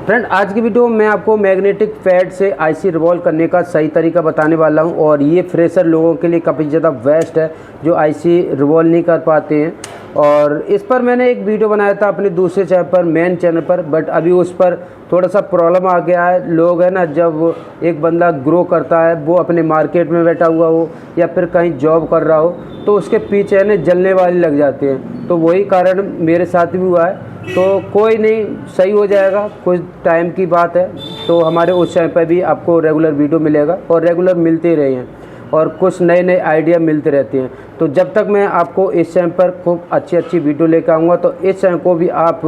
Friend, आज की video में मैं आपको मैग्नेटिक पैड से आईसी रिवॉल्व करने का सही तरीका बताने वाला हूं और ये फ्रेशर लोगों के लिए काफ़ी ज़्यादा बेस्ट है जो आईसी रिवॉल्व नहीं कर पाते हैं। और इस पर मैंने एक वीडियो बनाया था अपने दूसरे चैनल पर, मेन चैनल पर, बट अभी उस पर थोड़ा सा प्रॉब्लम आ गया है। लोग है ना, जब एक बंदा ग्रो करता है, वो अपने मार्केट में बैठा हुआ हो या फिर कहीं जॉब कर रहा हो, तो उसके पीछे है ना जलने वाली लग जाती हैं। तो वही कारण मेरे साथ भी हुआ है। तो कोई नहीं, सही हो जाएगा, कुछ टाइम की बात है। तो हमारे उस चैनल पर भी आपको रेगुलर वीडियो मिलेगा और रेगुलर मिलते ही रहे हैं और कुछ नए नए आइडिया मिलते रहते हैं। तो जब तक मैं आपको इस चैनल पर खूब अच्छी अच्छी वीडियो लेकर आऊँगा, तो इस चैनल को भी आप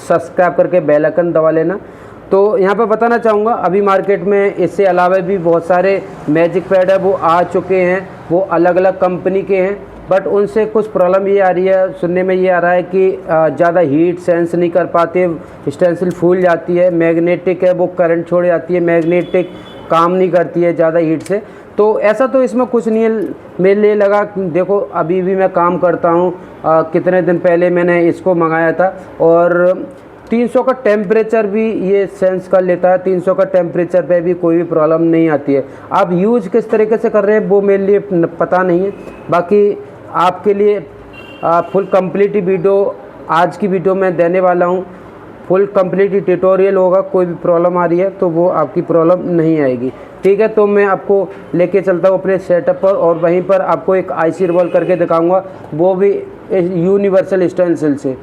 सब्सक्राइब करके बेल आइकन दबा लेना। तो यहाँ पर बताना चाहूँगा, अभी मार्केट में इससे अलावा भी बहुत सारे मैजिक पैड है वो आ चुके हैं, वो अलग अलग कंपनी के हैं। बट उनसे कुछ प्रॉब्लम ये आ रही है, सुनने में ये आ रहा है कि ज़्यादा हीट सेंस नहीं कर पाते, स्टेंसिल फूल जाती है। मैग्नेटिक है वो करंट छोड़ जाती है, मैग्नेटिक काम नहीं करती है ज़्यादा हीट से। तो ऐसा तो इसमें कुछ नहीं है, मेरे लिए लगा। देखो, अभी भी मैं काम करता हूँ, कितने दिन पहले मैंने इसको मंगाया था और 300 का टेम्परेचर भी ये सेंस कर लेता है। 300 का टेम्परेचर पे भी कोई भी प्रॉब्लम नहीं आती है। आप यूज़ किस तरीके से कर रहे हैं वो मेरे लिए पता नहीं है। बाकी आपके लिए फुल कंप्लीट वीडियो आज की वीडियो में देने वाला हूँ। फुल कंप्लीट ट्यूटोरियल होगा। कोई भी प्रॉब्लम आ रही है तो वो आपकी प्रॉब्लम नहीं आएगी, ठीक है। तो मैं आपको लेके चलता हूँ अपने सेटअप पर और वहीं पर आपको एक आईसी रिवॉल्व करके दिखाऊंगा, वो भी यूनिवर्सल स्टेंसिल से।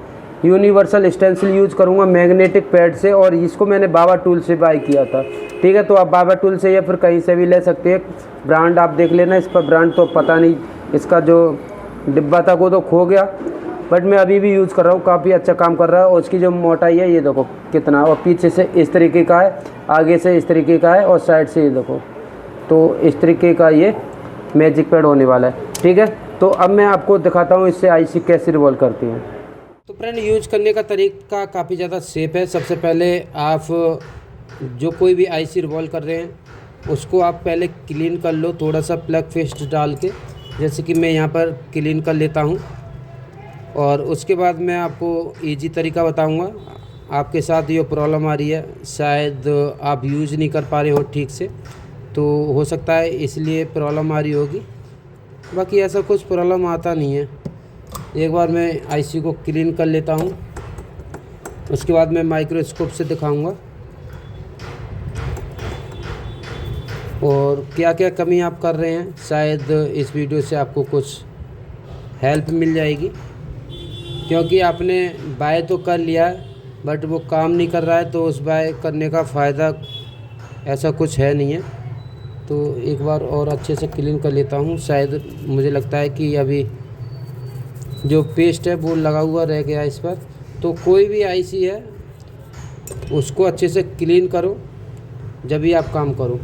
यूनिवर्सल स्टेंसिल यूज़ करूँगा मैग्नेटिक पैड से, और इसको मैंने बाबा टूल से बाय किया था, ठीक है। तो आप बाबा टूल से या फिर कहीं से भी ले सकते हैं। ब्रांड आप देख लेना, इस पर ब्रांड तो पता नहीं, इसका जो डिब्बा था वो तो खो गया, बट मैं अभी भी यूज़ कर रहा हूँ, काफ़ी अच्छा काम कर रहा है। और उसकी जो मोटाई है ये देखो कितना, और पीछे से इस तरीके का है, आगे से इस तरीके का है और साइड से ये देखो। तो इस तरीके का ये मैजिक पैड होने वाला है, ठीक है। तो अब मैं आपको दिखाता हूँ इससे आईसी कैसे रिवॉल्व करती हैं। तो फ्रेंड, यूज करने का तरीका काफ़ी ज़्यादा सेफ है। सबसे पहले आप जो कोई भी आईसी रिवॉल्व कर रहे हैं उसको आप पहले क्लीन कर लो, थोड़ा सा प्लग पेस्ट डाल के, जैसे कि मैं यहाँ पर क्लीन कर लेता हूँ। और उसके बाद मैं आपको इजी तरीका बताऊँगा। आपके साथ ये प्रॉब्लम आ रही है, शायद आप यूज़ नहीं कर पा रहे हो ठीक से, तो हो सकता है इसलिए प्रॉब्लम आ रही होगी। बाकी ऐसा कुछ प्रॉब्लम आता नहीं है। एक बार मैं आईसी को क्लीन कर लेता हूँ, उसके बाद मैं माइक्रोस्कोप से दिखाऊंगा और क्या क्या कमी आप कर रहे हैं। शायद इस वीडियो से आपको कुछ हेल्प मिल जाएगी, क्योंकि आपने बाय तो कर लिया है बट वो काम नहीं कर रहा है, तो उस बाय करने का फ़ायदा ऐसा कुछ है नहीं है। तो एक बार और अच्छे से क्लीन कर लेता हूँ। शायद मुझे लगता है कि अभी जो पेस्ट है वो लगा हुआ रह गया इस पर। तो कोई भी आईसी है उसको अच्छे से क्लीन करो जब भी आप काम करो।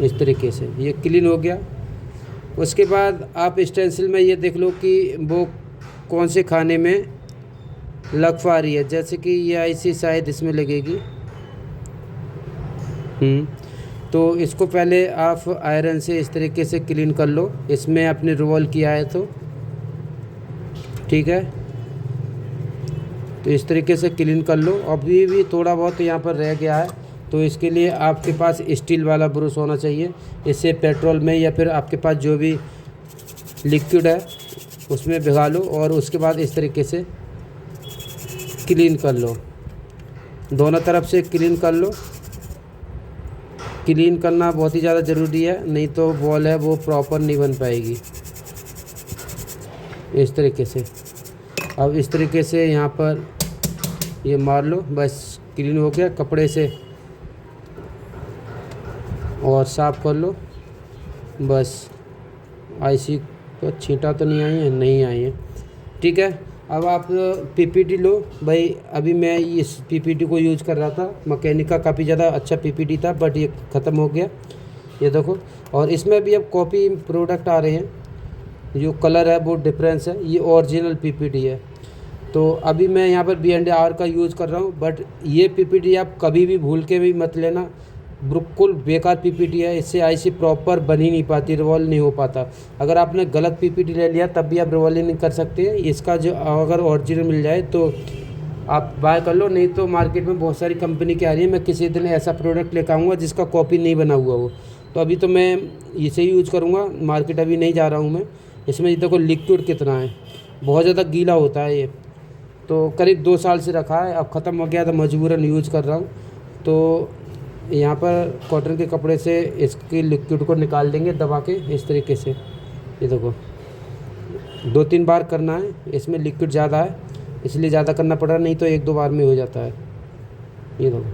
इस तरीके से ये क्लीन हो गया। उसके बाद आप स्टेंसिल में ये देख लो कि वो कौन से खाने में लग पा रही है। जैसे कि ये आईसी शायद इसमें लगेगी। तो इसको पहले आप आयरन से इस तरीके से क्लीन कर लो। इसमें आपने रिवॉल्व किया है तो ठीक है, तो इस तरीके से क्लीन कर लो। अभी भी थोड़ा बहुत यहाँ पर रह गया है, तो इसके लिए आपके पास स्टील वाला ब्रश होना चाहिए। इससे पेट्रोल में या फिर आपके पास जो भी लिक्विड है उसमें भिगा लो और उसके बाद इस तरीके से क्लीन कर लो। दोनों तरफ से क्लीन कर लो। क्लीन करना बहुत ही ज़्यादा ज़रूरी है, नहीं तो बॉल है वो प्रॉपर नहीं बन पाएगी। इस तरीके से अब इस तरीके से यहाँ पर ये मार लो, बस क्लीन हो गया। कपड़े से और साफ़ कर लो। बस आईसी पर छींटा तो नहीं आई है, नहीं आई है, ठीक है। अब आप पीपीटी लो भाई। अभी मैं इस पीपीटी को यूज़ कर रहा था, मैकेनिक का काफ़ी ज़्यादा अच्छा पीपीटी था, बट ये ख़त्म हो गया, ये देखो। और इसमें भी अब कॉपी प्रोडक्ट आ रहे हैं, जो कलर है वो डिफरेंस है। ये ओरिजिनल पीपीटी है। तो अभी मैं यहाँ पर B&R का यूज़ कर रहा हूँ, बट ये पीपीटी आप कभी भी भूल के भी मत लेना, बिल्कुल बेकार पीपीटी है। इससे आईसी प्रॉपर बन ही नहीं पाती, रिवॉल्व नहीं हो पाता। अगर आपने गलत पीपीटी ले लिया तब भी आप रिवॉल्व नहीं कर सकते। इसका जो अगर ओरिजिनल मिल जाए तो आप बाय कर लो, नहीं तो मार्केट में बहुत सारी कंपनी की आ रही है। मैं किसी दिन ऐसा प्रोडक्ट लेकर आऊँगा जिसका कॉपी नहीं बना हुआ हो, तो अभी तो मैं इसे ही यूज़ करूँगा। मार्केट अभी नहीं जा रहा हूँ मैं। इसमें देखो लिक्विड कितना है, बहुत ज़्यादा गीला होता है ये। तो करीब 2 साल से रखा है, अब ख़त्म हो गया तो मजबूरन यूज़ कर रहा हूँ। तो यहाँ पर कॉटन के कपड़े से इसकी लिक्विड को निकाल देंगे दबा के इस तरीके से। ये देखो 2-3 बार करना है, इसमें लिक्विड ज़्यादा है इसलिए ज़्यादा करना पड़ रहा, नहीं तो 1-2 बार में हो जाता है। ये देखो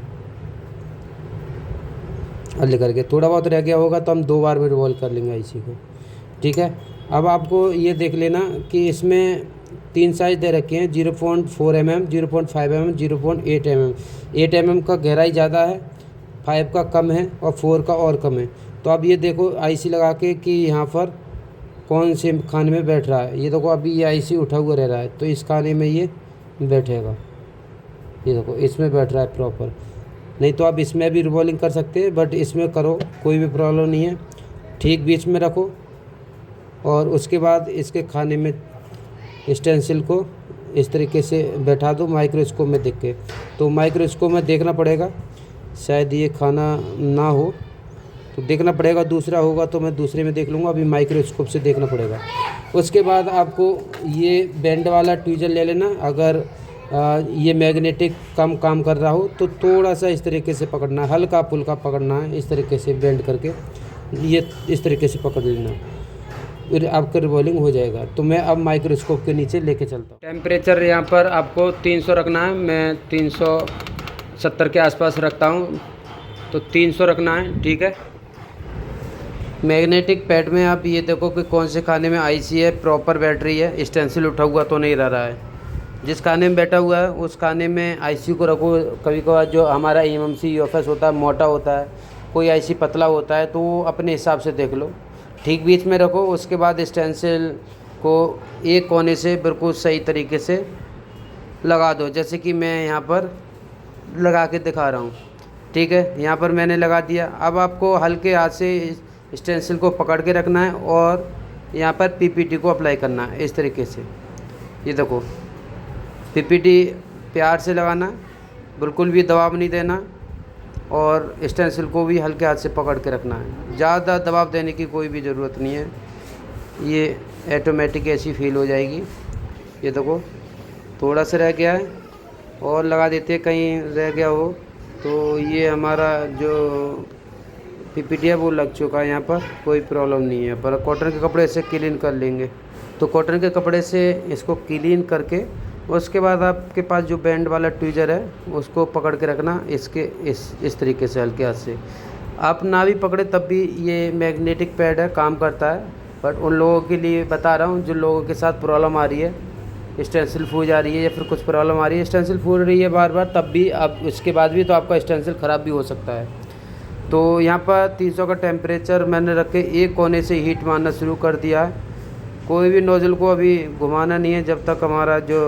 हल करके थोड़ा बहुत रह गया होगा तो हम 2 बार में रिवॉल्व कर लेंगे इसी को, ठीक है। अब आपको ये देख लेना कि इसमें 3 साइज़ दे रखे हैं, 0.4 mm, 0.5 mm, 0.8 mm। 8 mm का गहराई ज़्यादा है, 5 का कम है और 4 का और कम है। तो अब ये देखो आईसी लगा के कि यहाँ पर कौन से खाने में बैठ रहा है। ये देखो अभी ये आईसी उठा हुआ रह रहा है, तो इस खाने में ये बैठेगा। ये देखो इसमें बैठ रहा है प्रॉपर। नहीं तो आप इसमें भी रिवॉल्विंग कर सकते हैं, बट इसमें करो कोई भी प्रॉब्लम नहीं है। ठीक बीच में रखो और उसके बाद इसके खाने में स्टेंसिल को इस तरीके से बैठा दो माइक्रोस्कोप में देख के। तो माइक्रोस्कोप में देखना पड़ेगा, शायद ये खाना ना हो तो देखना पड़ेगा, दूसरा होगा तो मैं दूसरे में देख लूँगा, अभी माइक्रोस्कोप से देखना पड़ेगा। उसके बाद आपको ये बैंड वाला ट्वीज़र ले लेना। अगर ये मैग्नेटिक कम काम कर रहा हो तो थोड़ा सा इस तरीके से पकड़ना है, हल्का फुल्का पकड़ना है, इस तरीके से बेंड करके ये इस तरीके से पकड़ लेना, फिर आपका रिवॉल्विंग हो जाएगा। तो मैं अब माइक्रोस्कोप के नीचे लेके चलता हूँ। टेम्परेचर यहाँ पर आपको 300 रखना है, मैं 370 के आसपास रखता हूँ, तो 300 रखना है, ठीक है। मैग्नेटिक पैड में आप ये देखो कि कौन से खाने में आईसी है, प्रॉपर बैटरी है, स्टेंसिल उठा हुआ तो नहीं रहा है। जिस खाने में बैठा हुआ है उस खाने में आईसी को रखो। कभी कभार जो हमारा एमएमसी यूएफएस होता है मोटा होता है, कोई आईसी पतला होता है, तो वो अपने हिसाब से देख लो। ठीक बीच में रखो। उसके बाद स्टेंसिल को एक कोने से बिल्कुल सही तरीके से लगा दो, जैसे कि मैं यहाँ पर लगा के दिखा रहा हूँ, ठीक है। यहाँ पर मैंने लगा दिया। अब आपको हल्के हाथ से स्टेंसिल को पकड़ के रखना है और यहाँ पर पीपीटी को अप्लाई करना है इस तरीके से। ये देखो पीपीटी प्यार से लगाना, बिल्कुल भी दबाव नहीं देना, और स्टेंसिल को भी हल्के हाथ से पकड़ के रखना है। ज़्यादा दबाव देने की कोई भी ज़रूरत नहीं है, ये ऑटोमेटिक ऐसी फील हो जाएगी। ये देखो थोड़ा सा रह गया है और लगा देते हैं, कहीं रह गया हो तो ये हमारा जो पीपीटी है वो लग चुका है। यहाँ पर कोई प्रॉब्लम नहीं है, पर कॉटन के कपड़े से क्लीन कर लेंगे। तो कॉटन के कपड़े से इसको क्लीन करके उसके बाद आपके पास जो बैंड वाला ट्वीज़र है उसको पकड़ के रखना इसके इस तरीके से हल्के हाथ से। आप ना भी पकड़े तब भी ये मैग्नेटिक पैड है, काम करता है। बट उन लोगों के लिए बता रहा हूँ जो लोगों के साथ प्रॉब्लम आ रही है, स्टेंसिल फूल जा रही है या फिर कुछ प्रॉब्लम आ रही है, स्टेंसिल फूल रही है बार बार, तब भी अब इसके बाद भी तो आपका स्टेंसिल ख़राब भी हो सकता है। तो यहाँ पर 300 का टेम्परेचर मैंने रख के एक कोने से हीट मारना शुरू कर दिया है। कोई भी नोज़ल को अभी घुमाना नहीं है जब तक हमारा जो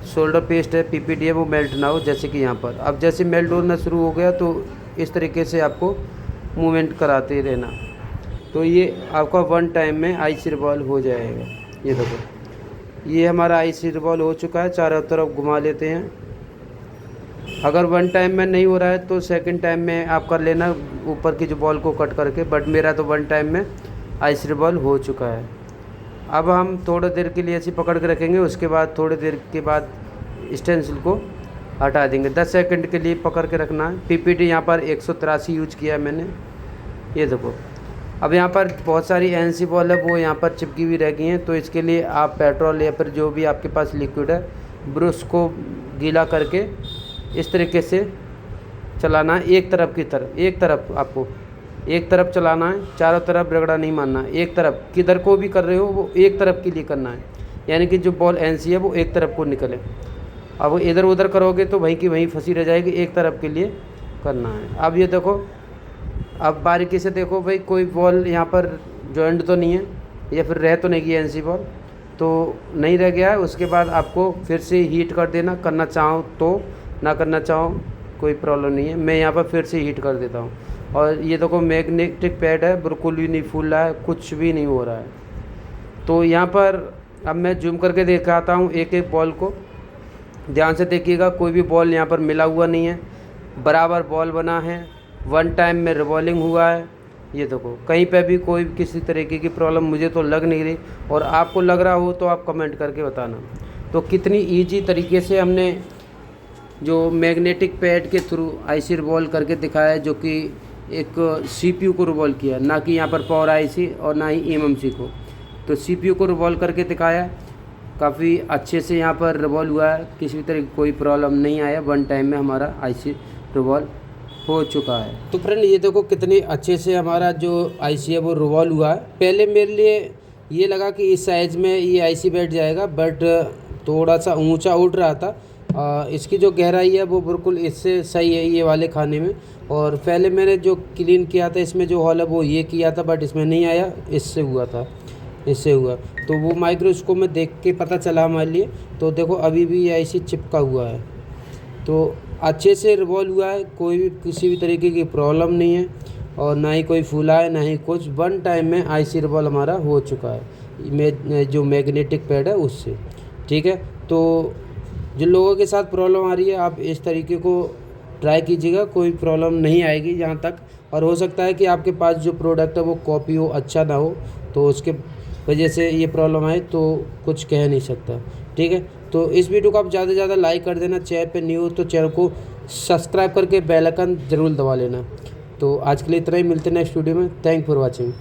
शोल्डर पेस्ट है पीपीटी है वो मेल्ट ना हो। जैसे कि यहाँ पर अब जैसे मेल्ट होना शुरू हो गया तो इस तरीके से आपको मूवमेंट कराते रहना, तो ये आपका 1 टाइम में आईसी रिवॉल्व हो जाएगा। ये देखो ये हमारा आईसी रिवॉल्व हो चुका है, चारों तरफ घुमा लेते हैं। अगर 1 टाइम में नहीं हो रहा है तो सेकंड टाइम में आप कर लेना ऊपर की जो बॉल को कट करके, बट मेरा तो 1 टाइम में आईसी रिवॉल्व हो चुका है। अब हम थोड़ी देर के लिए ऐसे पकड़ के रखेंगे, उसके बाद थोड़ी देर के बाद स्टेंसिल को हटा देंगे। 10 सेकंड के लिए पकड़ के रखना है। पीपीटी यहाँ पर 183 यूज किया है मैंने। ये देखो अब यहाँ पर बहुत सारी एनसी बॉल है वो यहाँ पर चिपकी हुई रह गई हैं, तो इसके लिए आप पेट्रोल या फिर जो भी आपके पास लिक्विड है ब्रश को गीला करके इस तरीके से चलाना है। एक तरफ आपको एक तरफ चलाना है, चारों तरफ रगड़ा नहीं मारना है। एक तरफ किधर को भी कर रहे हो वो एक तरफ के लिए करना है, यानी कि जो बॉल एनसी है वो एक तरफ को निकले। अब इधर उधर करोगे तो वहीं की वहीं फंसी रह जाएगी, एक तरफ के लिए करना है। अब ये देखो, अब बारीकी से देखो भाई कोई बॉल यहाँ पर जॉइंट तो नहीं है या फिर रह तो नहीं गई एनसी बॉल, तो नहीं रह गया है। उसके बाद आपको फिर से हीट कर देना, करना चाहो तो, ना करना चाहो कोई प्रॉब्लम नहीं है। मैं यहाँ पर फिर से हीट कर देता हूँ। और ये देखो मैग्नेटिक पैड है, बिल्कुल भी नहीं फूल रहा है, कुछ भी नहीं हो रहा है। तो यहाँ पर अब मैं जूम करके दिखाता हूँ एक एक बॉल को। ध्यान से देखिएगा, कोई भी बॉल यहाँ पर मिला हुआ नहीं है, बराबर बॉल बना है, 1 टाइम में रिवॉल्विंग हुआ है। ये देखो, कहीं पे भी कोई किसी तरीके की प्रॉब्लम मुझे तो लग नहीं रही, और आपको लग रहा हो तो आप कमेंट करके बताना। तो कितनी ईजी तरीके से हमने जो मैग्नेटिक पैड के थ्रू आईसी रिवॉल्व करके दिखाया है, जो कि एक सीपीयू को रिवॉल्व किया, ना कि यहाँ पर पावर आईसी और ना ही एमएमसी को। तो सीपीयू को रिवॉल्व करके दिखाया, काफ़ी अच्छे से यहाँ पर रिवॉल्व हुआ है, किसी भी तरह की कोई प्रॉब्लम नहीं आया, 1 टाइम में हमारा आईसी रिवॉल्व हो चुका है। तो फ्रेंड ये देखो कितने अच्छे से हमारा जो आईसी है वो रिवॉल्व हुआ है। पहले मेरे लिए ये लगा कि इस साइज़ में ये आईसी बैठ जाएगा, बट थोड़ा सा ऊंचा उठ रहा था। इसकी जो गहराई है वो बिल्कुल इससे सही है ये वाले खाने में। और पहले मैंने जो क्लीन किया था इसमें जो हॉल है वो ये किया था, बट इसमें नहीं आया, इससे हुआ था, इससे हुआ। तो वो माइक्रोस्कोप में देख के पता चला हमारे लिए। तो देखो अभी भी ये आईसी चिपका हुआ है, तो अच्छे से रिवॉल्व हुआ है, कोई भी किसी भी तरीके की प्रॉब्लम नहीं है, और ना ही कोई फूला है ना ही कुछ। 1 टाइम में आईसी रिवॉल्व हमारा हो चुका है जो मैग्नेटिक पैड है उससे। ठीक है, तो जिन लोगों के साथ प्रॉब्लम आ रही है आप इस तरीके को ट्राई कीजिएगा, कोई प्रॉब्लम नहीं आएगी जहाँ तक। और हो सकता है कि आपके पास जो प्रोडक्ट है वो कॉपी हो, अच्छा ना हो, तो उसके वजह से ये प्रॉब्लम आए, तो कुछ कह नहीं सकता। ठीक है, तो इस वीडियो को आप ज़्यादा से ज़्यादा लाइक कर देना। चैनल पे न्यू हो तो चैनल को सब्सक्राइब करके बेल आइकन ज़रूर दबा लेना। तो आज के लिए इतना ही, मिलते हैं नेक्स्ट वीडियो में। Thank for watching.